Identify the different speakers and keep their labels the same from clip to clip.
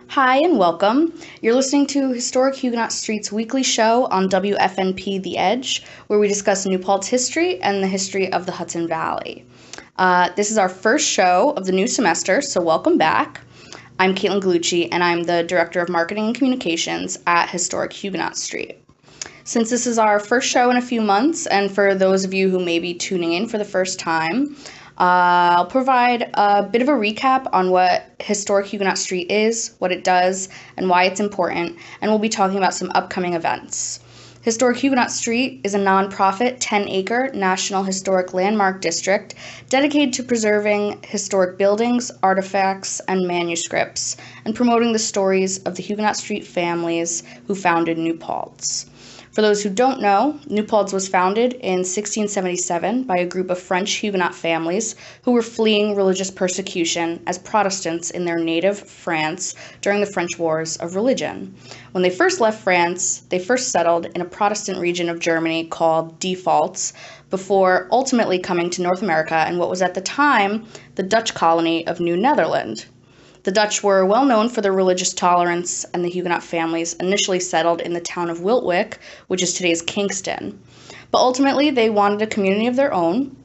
Speaker 1: Hi and welcome. You're listening to Historic Huguenot Street's weekly show on WFNP The Edge, where we discuss New Paltz history and the history of the Hudson Valley. This is our first show of the new semester, so welcome back. I'm Kaitlin Gallucci, and I'm the Director of Marketing and Communications at Historic Huguenot Street. Since this is our first show in a few months, and for those of you who may be tuning in for the first time, I'll provide a bit of a recap on what Historic Huguenot Street is, what it does, and why it's important, and we'll be talking about some upcoming events. Historic Huguenot Street is a nonprofit 10-acre National Historic Landmark District dedicated to preserving historic buildings, artifacts, and manuscripts, and promoting the stories of the Huguenot Street families who founded New Paltz. For those who don't know, New Paltz was founded in 1677 by a group of French Huguenot families who were fleeing religious persecution as Protestants in their native France during the French Wars of Religion. When they first left France, they first settled in a Protestant region of Germany called Die Pfalz, before ultimately coming to North America and what was at the time the Dutch colony of New Netherland. The Dutch were well known for their religious tolerance, and the Huguenot families initially settled in the town of Wiltwyck, which is today's Kingston. But ultimately, they wanted a community of their own,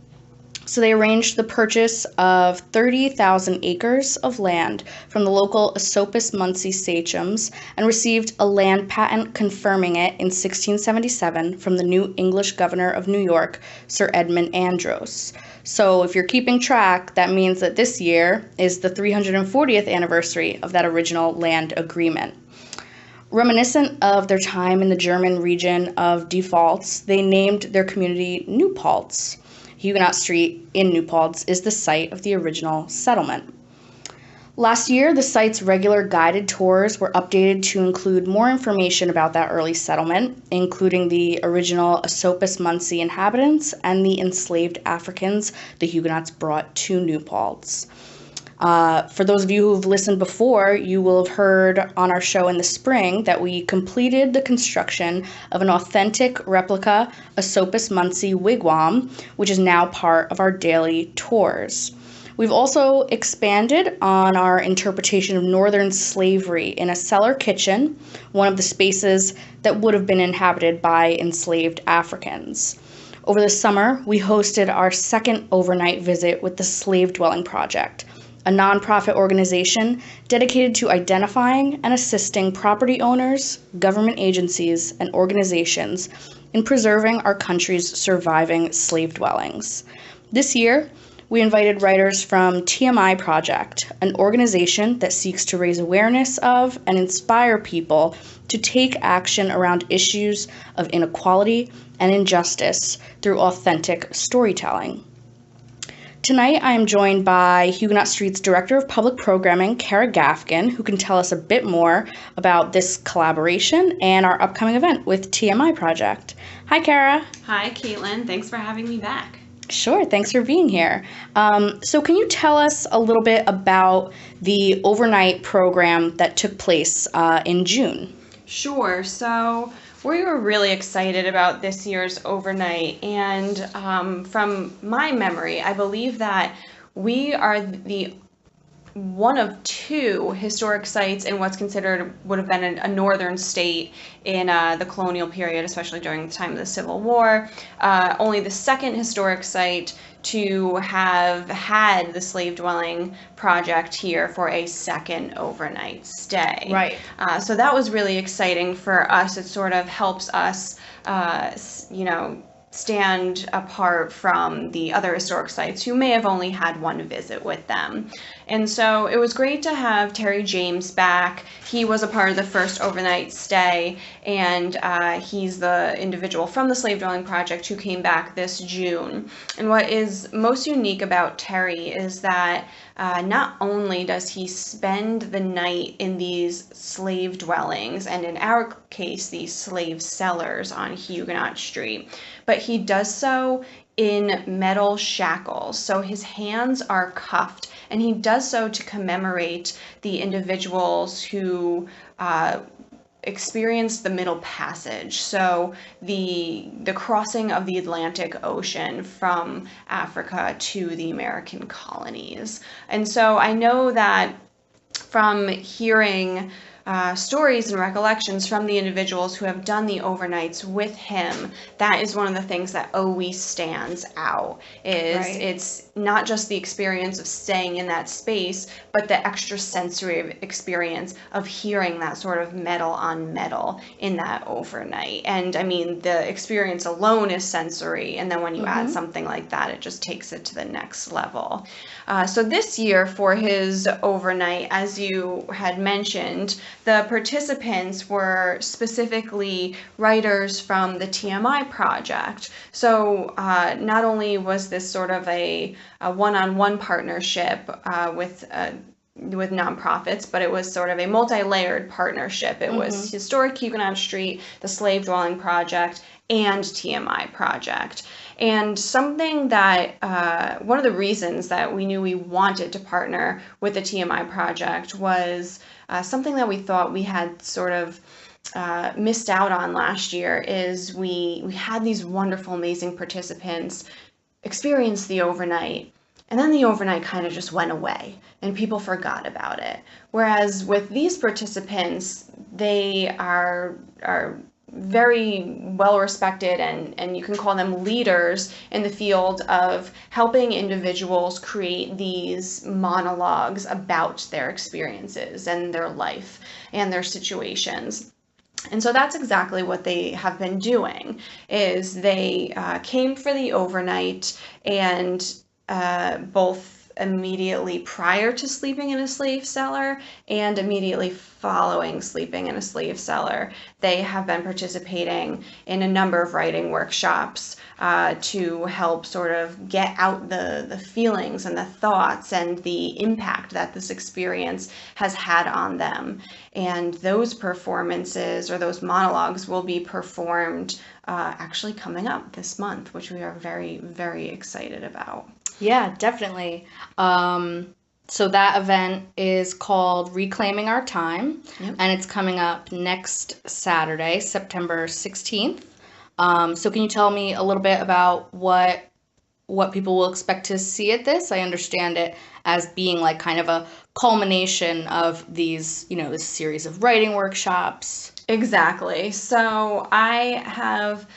Speaker 1: so they arranged the purchase of 30,000 acres of land from the local Esopus Munsey sachems and received a land patent confirming it in 1677 from the new English governor of New York, Sir Edmund Andros. So if you're keeping track, that means that this year is the 340th anniversary of that original land agreement. Reminiscent of their time in the German region of Die Pfalz, they named their community New Paltz. Huguenot Street in New Paltz is the site of the original settlement. Last year, the site's regular guided tours were updated to include more information about that early settlement, including the original Esopus Munsey inhabitants and the enslaved Africans the Huguenots brought to New Paltz. For those of you who've listened before, you will have heard on our show in the spring that we completed the construction of an authentic replica Esopus Munsey wigwam, which is now part of our daily tours. We've also expanded on our interpretation of Northern slavery in a cellar kitchen, one of the spaces that would have been inhabited by enslaved Africans. Over the summer, we hosted our second overnight visit with the Slave Dwelling Project, a nonprofit organization dedicated to identifying and assisting property owners, government agencies, and organizations in preserving our country's surviving slave dwellings. This year, we invited writers from TMI Project, an organization that seeks to raise awareness of and inspire people to take action around issues of inequality and injustice through authentic storytelling. Tonight, I am joined by Huguenot Street's Director of Public Programming, Kara Gaffken, who can tell us a bit more about this collaboration and our upcoming event with TMI Project. Hi, Kara.
Speaker 2: Hi, Kaitlin. Thanks for having me back.
Speaker 1: Sure, thanks for being here. So can you tell us a little bit about the overnight program that took place in June?
Speaker 2: Sure. So we were really excited about this year's overnight, and from my memory, I believe that we are the one of two historic sites in what's considered would have been a northern state in the colonial period, especially during the time of the Civil War. Only the second historic site to have had the slave dwelling project here for a second overnight stay.
Speaker 1: Right.
Speaker 2: So that was really exciting for us. It sort of helps us, stand apart from the other historic sites who may have only had one visit with them. And so it was great to have Terry James back. He was a part of the first overnight stay, and he's the individual from the Slave Dwelling Project who came back this June. And what is most unique about Terry is that not only does he spend the night in these slave dwellings, and in our case, these slave cellars on Huguenot Street, but he does so in metal shackles. So his hands are cuffed, and he does so to commemorate the individuals who experienced the Middle Passage, so the crossing of the Atlantic Ocean from Africa to the American colonies. And so I know that from hearing stories and recollections from the individuals who have done the overnights with him, that is one of the things that always stands out. It's not just the experience of staying in that space, but the extra sensory experience of hearing that sort of metal on metal in that overnight. And I mean, the experience alone is sensory, and then when you add something like that, it just takes it to the next level. So this year for his overnight, as you had mentioned, the participants were specifically writers from the TMI project. So not only was this sort of a one-on-one partnership with nonprofits, but it was sort of a multi-layered partnership. It was Historic Huguenot Street, the Slave Dwelling Project, and TMI project. And something that, one of the reasons that we knew we wanted to partner with the TMI project was something that we thought we had sort of missed out on last year is we had these wonderful, amazing participants experience the overnight, and then the overnight kind of just went away and people forgot about it. Whereas with these participants, they are very well respected, and you can call them leaders in the field of helping individuals create these monologues about their experiences and their life and their situations. And so that's exactly what they have been doing, is they came for the overnight, and both immediately prior to sleeping in a slave cellar and immediately following sleeping in a slave cellar, they have been participating in a number of writing workshops to help sort of get out the feelings and the thoughts and the impact that this experience has had on them. And those performances, or those monologues, will be performed actually coming up this month, which we are very, very excited about.
Speaker 1: Yeah, definitely. So that event is called Reclaiming Our Time, and it's coming up next Saturday, September 16th. So can you tell me a little bit about what people will expect to see at this? I understand it as being like kind of a culmination of these, this series of writing workshops.
Speaker 2: Exactly. So I have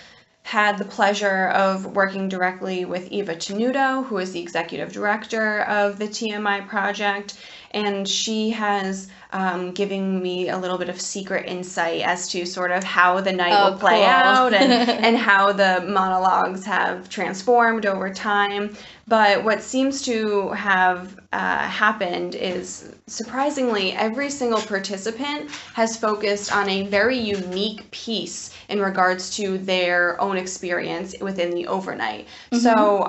Speaker 2: had the pleasure of working directly with Eva Tenuto, who is the executive director of the TMI project, and she has given me a little bit of secret insight as to sort of how the night will play out and how the monologues have transformed over time. But what seems to have happened is, surprisingly, every single participant has focused on a very unique piece in regards to their own experience within the overnight. So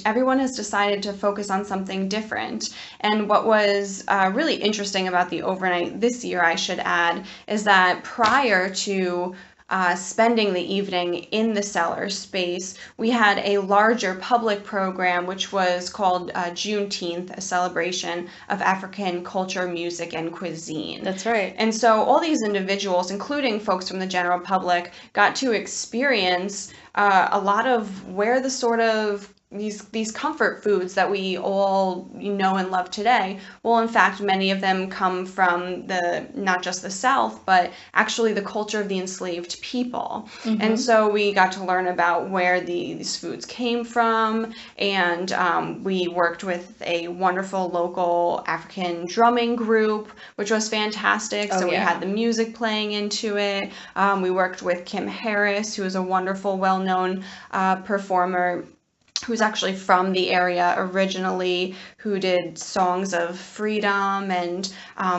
Speaker 2: everyone has decided to focus on something different. And what was really interesting about the overnight this year, I should add, is that prior to spending the evening in the cellar space, we had a larger public program which was called Juneteenth, a celebration of African culture, music, and cuisine.
Speaker 1: That's right.
Speaker 2: And so all these individuals, including folks from the general public, got to experience a lot of where the sort of these comfort foods that we all know and love today. Well, in fact, many of them come from not just the South, but actually the culture of the enslaved people. And so we got to learn about where these foods came from, and we worked with a wonderful local African drumming group, which was fantastic. We had the music playing into it. We worked with Kim Harris, who is a wonderful, well-known performer who's actually from the area originally, who did songs of freedom and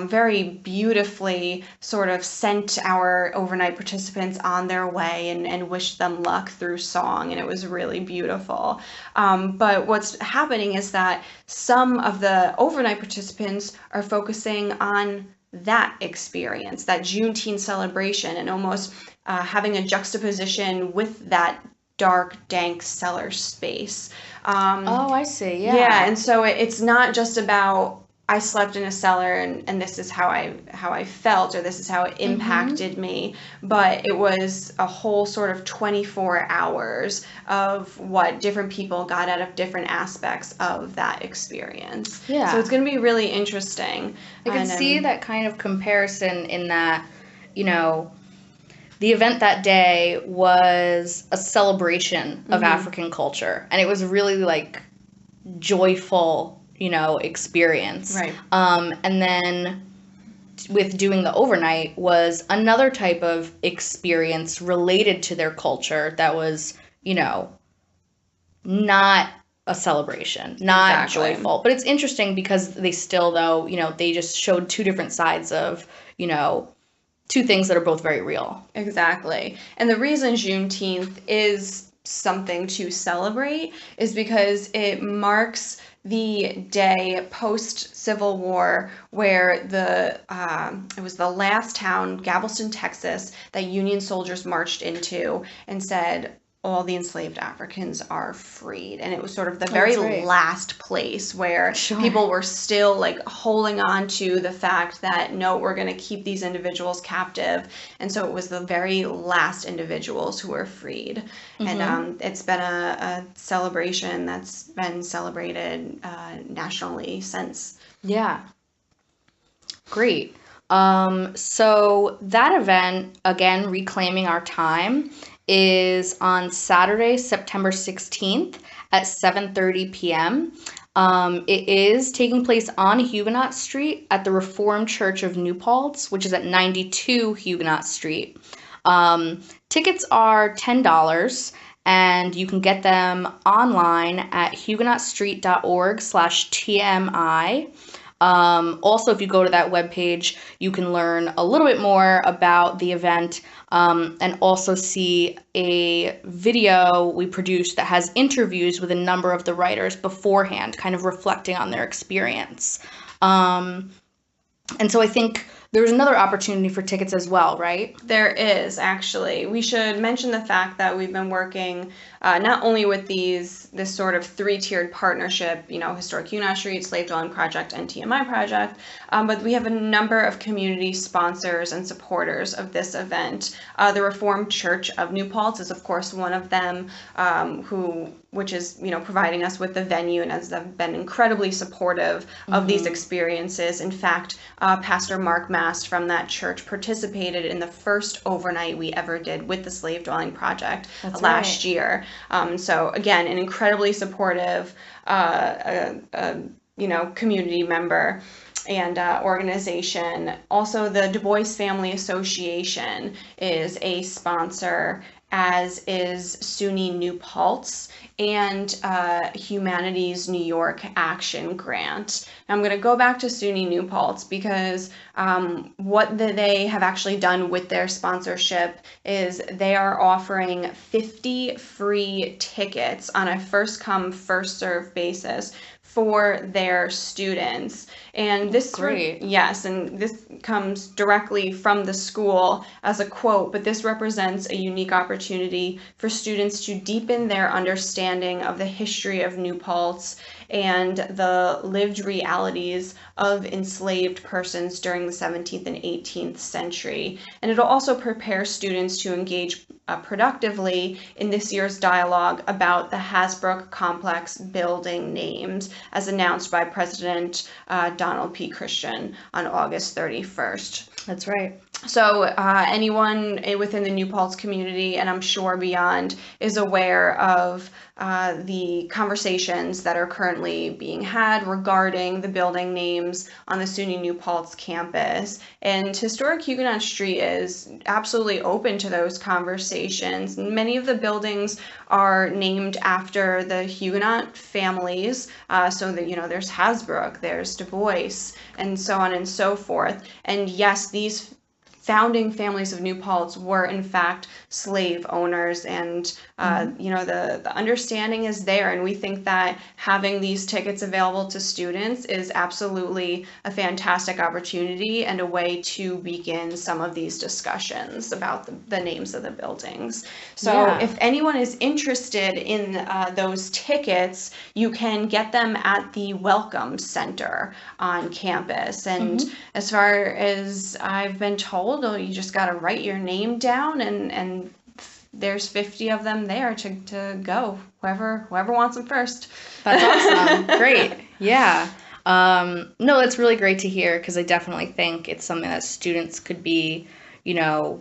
Speaker 2: very beautifully sort of sent our overnight participants on their way and wished them luck through song, and it was really beautiful. But what's happening is that some of the overnight participants are focusing on that experience, that Juneteenth celebration, and almost having a juxtaposition with that dark, dank cellar space.
Speaker 1: I see. Yeah.
Speaker 2: Yeah, and so it's not just about I slept in a cellar and this is how I felt, or this is how it impacted me. But it was a whole sort of 24 hours of what different people got out of different aspects of that experience.
Speaker 1: Yeah.
Speaker 2: So it's going to be really interesting.
Speaker 1: I can see that kind of comparison in that, you know, the event that day was a celebration of African culture, and it was really like joyful, you know, experience.
Speaker 2: Right.
Speaker 1: And then with doing the overnight was another type of experience related to their culture that was, you know, not a celebration, not joyful. But it's interesting because they still, though, you know, they just showed two different sides of, you know, two things that are both very real.
Speaker 2: Exactly. And the reason Juneteenth is something to celebrate is because it marks the day post-Civil War where it was the last town, Galveston, Texas, that Union soldiers marched into and said, all the enslaved Africans are freed. And it was sort of the very last place where people were still like holding on to the fact that, no, we're going to keep these individuals captive. And so it was the very last individuals who were freed. And it's been a celebration that's been celebrated nationally since.
Speaker 1: Yeah. Great. So that event, again, Reclaiming Our Time, is on Saturday, September 16th at 7:30 p.m. It is taking place on Huguenot Street at the Reformed Church of New Paltz, which is at 92 Huguenot Street. Tickets are $10, and you can get them online at huguenotstreet.org/TMI. Also, if you go to that webpage, you can learn a little bit more about the event, and also see a video we produced that has interviews with a number of the writers beforehand, kind of reflecting on their experience. And so I think there's another opportunity for tickets as well, right?
Speaker 2: There is, actually. We should mention the fact that we've been working not only with this sort of three-tiered partnership, you know, Historic Huguenot Street, Slave Dwelling Project, and TMI Project, but we have a number of community sponsors and supporters of this event. The Reformed Church of New Paltz is, of course, one of them, which is, you know, providing us with the venue and has been incredibly supportive of these experiences. In fact, Pastor Mark Mast from that church participated in the first overnight we ever did with the Slave Dwelling Project last year. So again, an incredibly supportive, you know, community member and organization. Also, the Du Bois Family Association is a sponsor, as is SUNY New Paltz and Humanities New York Action Grant. Now, I'm going to go back to SUNY New Paltz because what they have actually done with their sponsorship is they are offering 50 free tickets on a first-come, first-served basis for their students. And this yes, and this comes directly from the school as a quote, but this represents a unique opportunity for students to deepen their understanding of the history of New Paltz and the lived realities of enslaved persons during the 17th and 18th century. And it'll also prepare students to engage productively in this year's dialogue about the Hasbrook Complex building names, as announced by President Donald P. Christian on August 31st.
Speaker 1: That's right.
Speaker 2: So anyone within the New Paltz community, and I'm sure beyond, is aware of the conversations that are currently being had regarding the building names on the SUNY New Paltz campus. And Historic Huguenot Street is absolutely open to those conversations. Many of the buildings are named after the Huguenot families. So that, you know, there's Hasbrook, there's Du Bois, and so on and so forth. And yes, these founding families of New Paltz were in fact slave owners, and you know, the understanding is there, and we think that having these tickets available to students is absolutely a fantastic opportunity and a way to begin some of these discussions about the names of the buildings. So if anyone is interested in those tickets, you can get them at the Welcome Center on campus, and as far as I've been told, you just got to write your name down, and there's 50 of them there to go. Whoever wants them first.
Speaker 1: That's awesome. Great. Yeah. No, that's really great to hear, because I definitely think it's something that students could be, you know,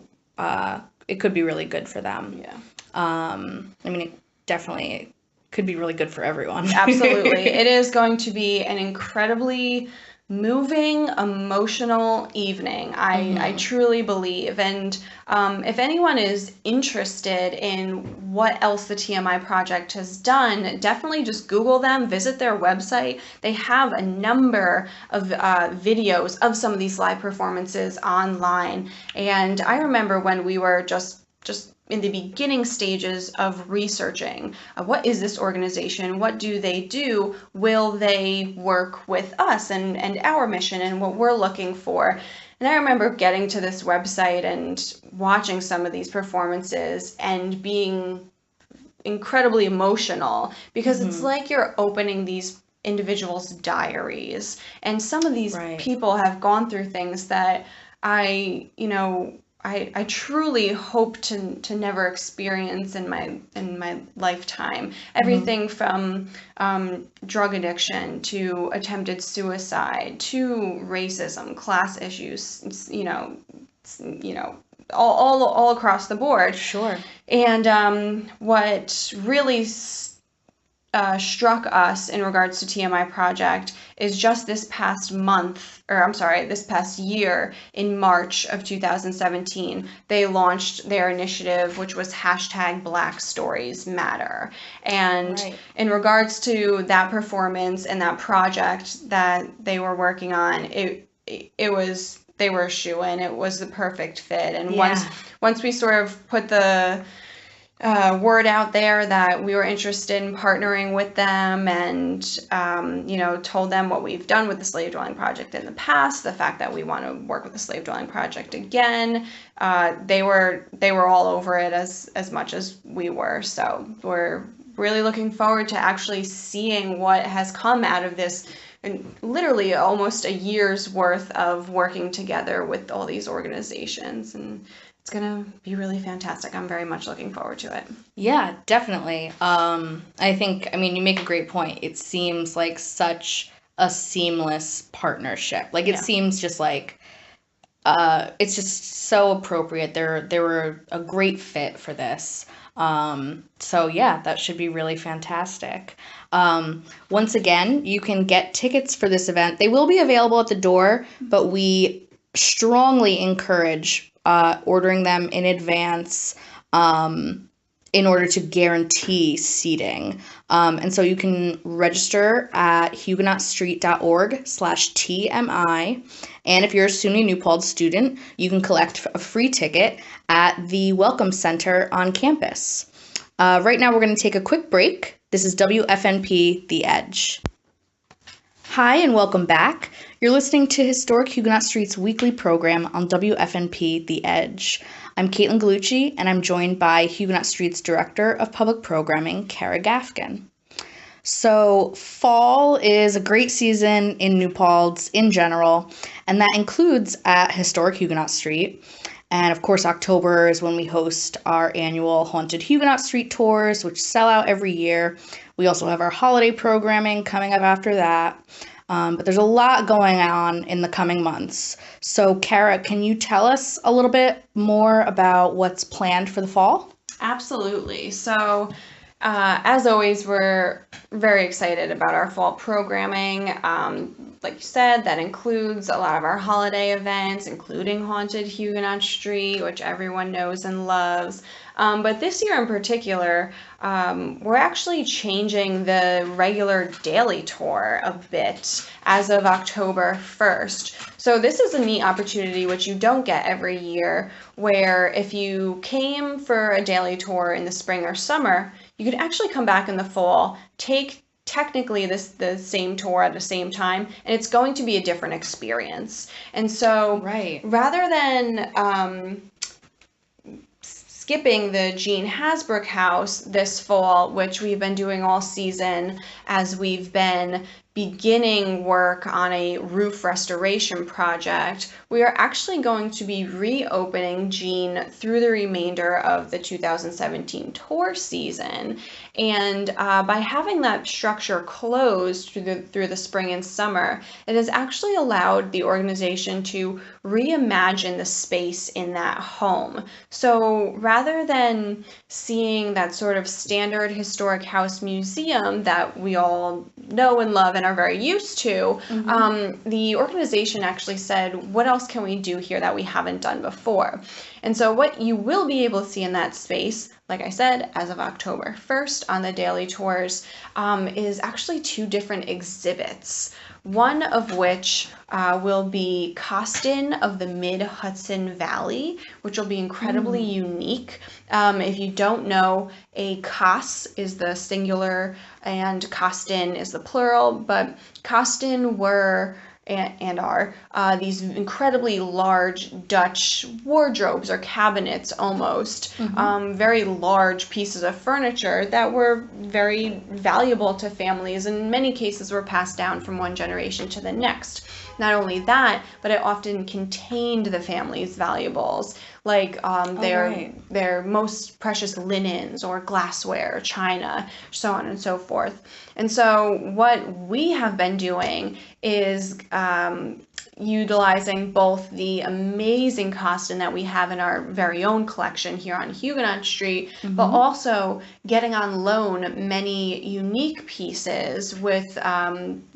Speaker 1: it could be really good for them.
Speaker 2: Yeah.
Speaker 1: I mean, it definitely could be really good for everyone.
Speaker 2: Absolutely. It is going to be an incredibly moving, emotional evening. I truly believe. And if anyone is interested in what else the TMI Project has done, definitely just Google them, visit their website. They have a number of videos of some of these live performances online. And I remember when we were just in the beginning stages of researching what is this organization, what do they do, will they work with us and our mission and what we're looking for. And I remember getting to this website and watching some of these performances and being incredibly emotional, because it's like you're opening these individuals' diaries, and some of these people have gone through things that I truly hope to never experience in my lifetime. Everything from drug addiction to attempted suicide to racism, class issues, all across the board.
Speaker 1: Sure.
Speaker 2: And what really struck us in regards to TMI Project is just this past year, in March of 2017, they launched their initiative, which was #BlackStoriesMatter. And in regards to that performance and that project that they were working on, they were a shoo-in. It was the perfect fit. And once we sort of put the word out there that we were interested in partnering with them, and told them what we've done with the Slave Dwelling Project in the past, the fact that we want to work with the Slave Dwelling Project again, they were all over it as much as we were. So we're really looking forward to actually seeing what has come out of this, and literally almost a year's worth of working together with all these organizations, and it's going to be really fantastic. I'm very much looking forward to it.
Speaker 1: Yeah, definitely. I think, you make a great point. It seems like such a seamless partnership. Like, it seems just like, it's just so appropriate. They were a great fit for this. So yeah, that should be really fantastic. Once again, you can get tickets for this event. They will be available at the door, but we strongly encourage ordering them in advance in order to guarantee seating. And so you can register at huguenotstreet.org/TMI. And if you're a SUNY New Paltz student, you can collect a free ticket at the Welcome Center on campus. Right now, we're going to take a quick break. This is WFNP The Edge. Hi, and welcome back. You're listening to Historic Huguenot Street's weekly program on WFNP The Edge. I'm Kaitlin Gallucci, and I'm joined by Huguenot Street's Director of Public Programming, Kara Gaffken. So, fall is a great season in New Paltz in general, and that includes at Historic Huguenot Street. And of course, October is when we host our annual Haunted Huguenot Street tours, which sell out every year. We also have our holiday programming coming up after that. But there's a lot going on in the coming months. So, Kara, can you tell us a little bit more about what's planned for the fall?
Speaker 2: Absolutely. So, as always, we're very excited about our fall programming. like you said, that includes a lot of our holiday events, including Haunted Huguenot Street, which everyone knows and loves. But this year in particular, we're actually changing the regular daily tour a bit as of October 1st. So this is a neat opportunity which you don't get every year, where if you came for a daily tour in the spring or summer, you could actually come back in the fall, take technically the same tour at the same time, and it's going to be a different experience. And so rather than skipping the Jean Hasbrook house this fall, which we've been doing all season as we've been beginning work on a roof restoration project, we are actually going to be reopening Jean through the remainder of the 2017 tour season. And by having that structure closed through the spring and summer, it has actually allowed the organization to reimagine the space in that home. So rather than seeing that sort of standard historic house museum that we all know and love and are very used to, the organization actually said, what else can we do here that we haven't done before? And so what you will be able to see in that space, like I said, as of October 1st on the daily tours, is actually 2 different exhibits. One of which will be Costin of the Mid-Hudson Valley, which will be incredibly unique. If you don't know, a Cos is the singular and Costin is the plural, but Costin were and are these incredibly large Dutch wardrobes or cabinets almost, very large pieces of furniture that were very valuable to families, and in many cases were passed down from one generation to the next. Not only that, but it often contained the family's valuables, like their most precious linens or glassware, or china, so on and so forth. And so what we have been doing is utilizing both the amazing Costin that we have in our very own collection here on Huguenot Street, but also getting on loan many unique pieces with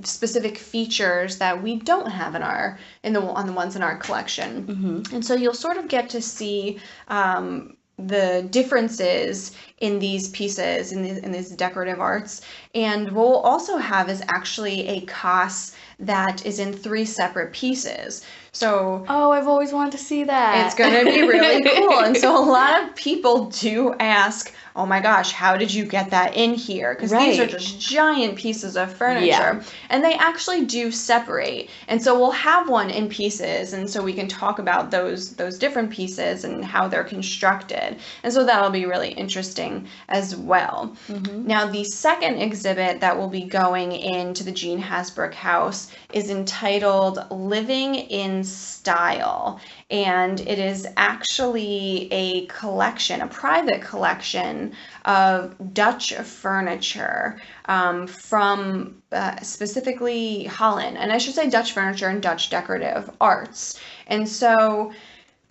Speaker 2: specific features that we don't have on the ones in our collection. And so you'll sort of get to see the differences in these pieces, in these decorative arts. And what we'll also have is actually a Cos that is in 3 separate pieces. So
Speaker 1: I've always wanted to see that.
Speaker 2: It's going to be really cool. And so a lot of people do ask, oh my gosh, how did you get that in here? Because these are just giant pieces of furniture. And they actually do separate. And so we'll have one in pieces, and so we can talk about those different pieces and how they're constructed. And so that'll be really interesting as well. Now, the second exhibit that will be going into the Jean Hasbrook house is entitled Living in Style. And it is actually a collection, a private collection of Dutch furniture from specifically Holland. And I should say Dutch furniture and Dutch decorative arts. And so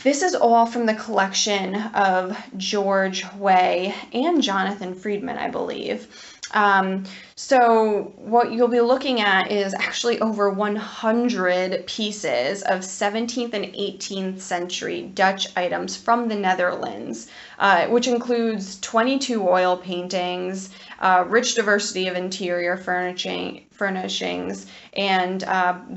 Speaker 2: this is all from the collection of George Way and Jonathan Friedman, I believe. So what you'll be looking at is actually over 100 pieces of 17th and 18th century Dutch items from the Netherlands, which includes 22 oil paintings, rich diversity of interior furnishings, and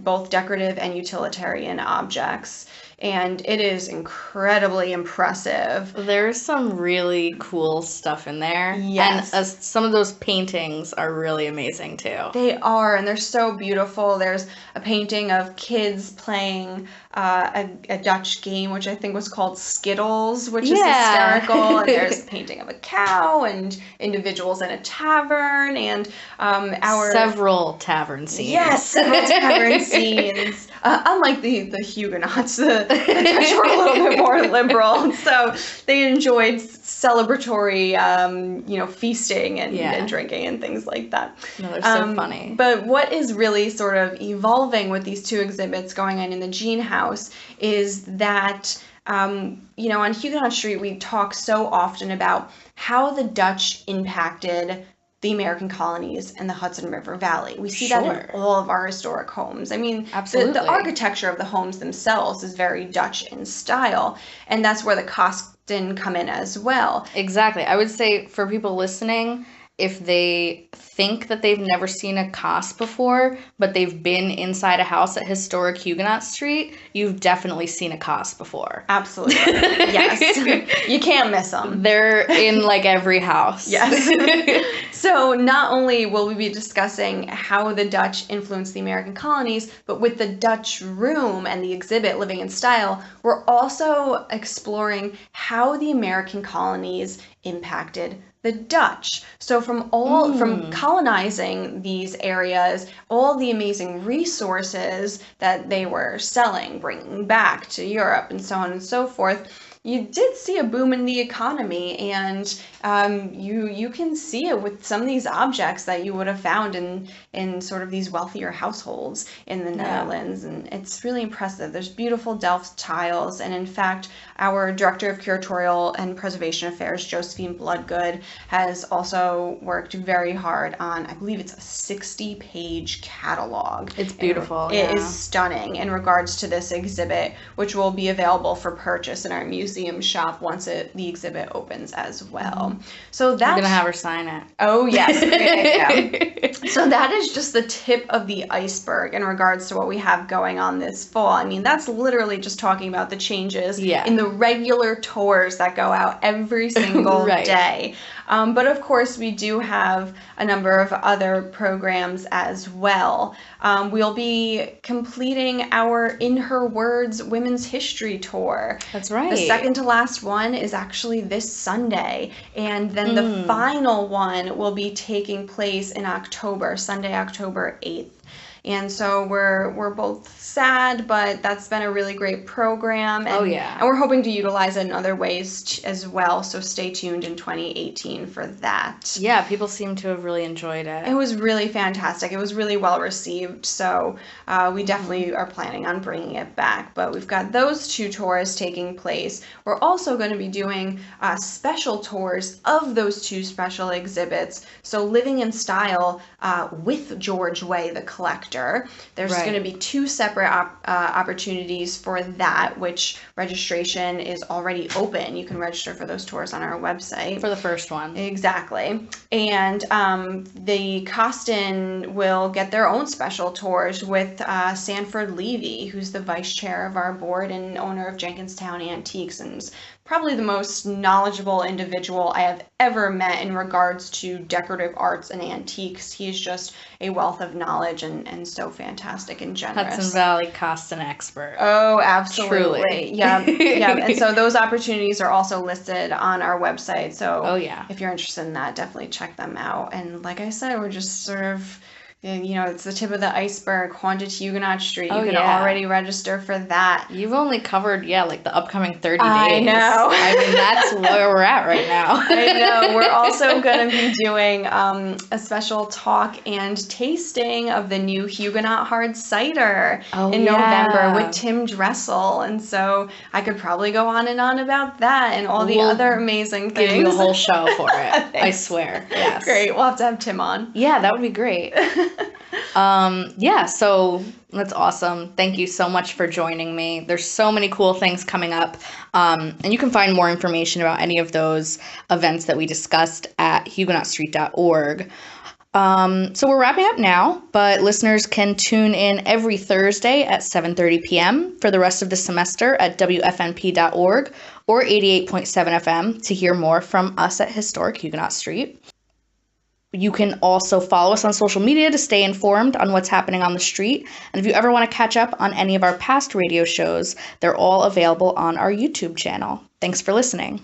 Speaker 2: both decorative and utilitarian objects. And it is incredibly impressive.
Speaker 1: There's some really cool stuff in there.
Speaker 2: Yes.
Speaker 1: And some of those paintings are really amazing too.
Speaker 2: They are, and they're so beautiful. There's a painting of kids playing a Dutch game, which I think was called Skittles, which is hysterical. And there's a painting of a cow and individuals in a tavern, and
Speaker 1: several tavern scenes.
Speaker 2: Yes, several tavern scenes. Unlike the Huguenots, the Dutch were a little bit more liberal, so they enjoyed celebratory, feasting and drinking and things like that.
Speaker 1: No, they're so funny.
Speaker 2: But what is really sort of evolving with these 2 exhibits going on in the Jean House is that, on Huguenot Street, we talk so often about how the Dutch impacted the American colonies and the Hudson River Valley. We see that in all of our historic homes. I mean, the architecture of the homes themselves is very Dutch in style, and that's where the Kaitlin come in as well.
Speaker 1: Exactly. I would say for people listening, if they think that they've never seen a Kos before, but they've been inside a house at Historic Huguenot Street, you've definitely seen a Kos before.
Speaker 2: Absolutely. Yes. You can't miss them.
Speaker 1: They're in like every house.
Speaker 2: Yes. So not only will we be discussing how the Dutch influenced the American colonies, but with the Dutch Room and the exhibit Living in Style, we're also exploring how the American colonies impacted the Dutch. So from colonizing these areas, all the amazing resources that they were selling, bringing back to Europe, and so on and so forth, you did see a boom in the economy, and you can see it with some of these objects that you would have found in sort of these wealthier households in the Netherlands, and it's really impressive. There's beautiful Delft tiles, and in fact, our Director of Curatorial and Preservation Affairs, Josephine Bloodgood, has also worked very hard on, I believe it's a 60-page catalog.
Speaker 1: It's beautiful.
Speaker 2: It is stunning in regards to this exhibit, which will be available for purchase in our museum shop once the exhibit opens as well. So that's...
Speaker 1: I'm going to have her sign it.
Speaker 2: Oh, yes. Okay. So that is just the tip of the iceberg in regards to what we have going on this fall. I mean, that's literally just talking about the changes in the regular tours that go out every single day. But of course, we do have a number of other programs as well. We'll be completing our In Her Words Women's History Tour.
Speaker 1: That's right.
Speaker 2: The second to last one is actually this Sunday. And then the final one will be taking place in October, Sunday, October 8th. And so we're both sad, but that's been a really great program. And, and we're hoping to utilize it in other ways as well. So stay tuned in 2018 for that.
Speaker 1: Yeah, people seem to have really enjoyed it.
Speaker 2: It was really fantastic. It was really well received. So we definitely are planning on bringing it back. But we've got those two tours taking place. We're also going to be doing special tours of those two special exhibits. So Living in Style with George Way, the collector. There's going to be two separate opportunities for that, which registration is already open. You can register for those tours on our website.
Speaker 1: For the first one.
Speaker 2: Exactly. And the Kaitlin will get their own special tours with Sanford Levy, who's the vice chair of our board and owner of Jenkinstown Antiques, and is probably the most knowledgeable individual I have ever met in regards to decorative arts and antiques. He's just a wealth of knowledge and so fantastic and generous.
Speaker 1: Hudson Valley Kaitlin expert.
Speaker 2: Oh, absolutely.
Speaker 1: Truly.
Speaker 2: Yeah. And so those opportunities are also listed on our website. So if you're interested in that, definitely check them out. And like I said, we're just sort of... it's the tip of the iceberg, Haunted Huguenot Street. You can already register for that.
Speaker 1: You've only covered, like the upcoming 30 days.
Speaker 2: I know.
Speaker 1: I mean, that's where we're at right now.
Speaker 2: I know. We're also going to be doing a special talk and tasting of the new Huguenot hard cider in November with Tim Dressel. And so I could probably go on and on about that and all the other amazing things.
Speaker 1: Give you a whole show for it. I swear. Yes.
Speaker 2: Great. We'll have to have Tim on.
Speaker 1: Yeah, that would be great. So that's awesome. Thank you so much for joining me. There's so many cool things coming up. And you can find more information about any of those events that we discussed at huguenotstreet.org. So we're wrapping up now, but listeners can tune in every Thursday at 7:30 p.m. for the rest of the semester at WFNP.org or 88.7 FM to hear more from us at Historic Huguenot Street. You can also follow us on social media to stay informed on what's happening on the street. And if you ever want to catch up on any of our past radio shows, they're all available on our YouTube channel. Thanks for listening.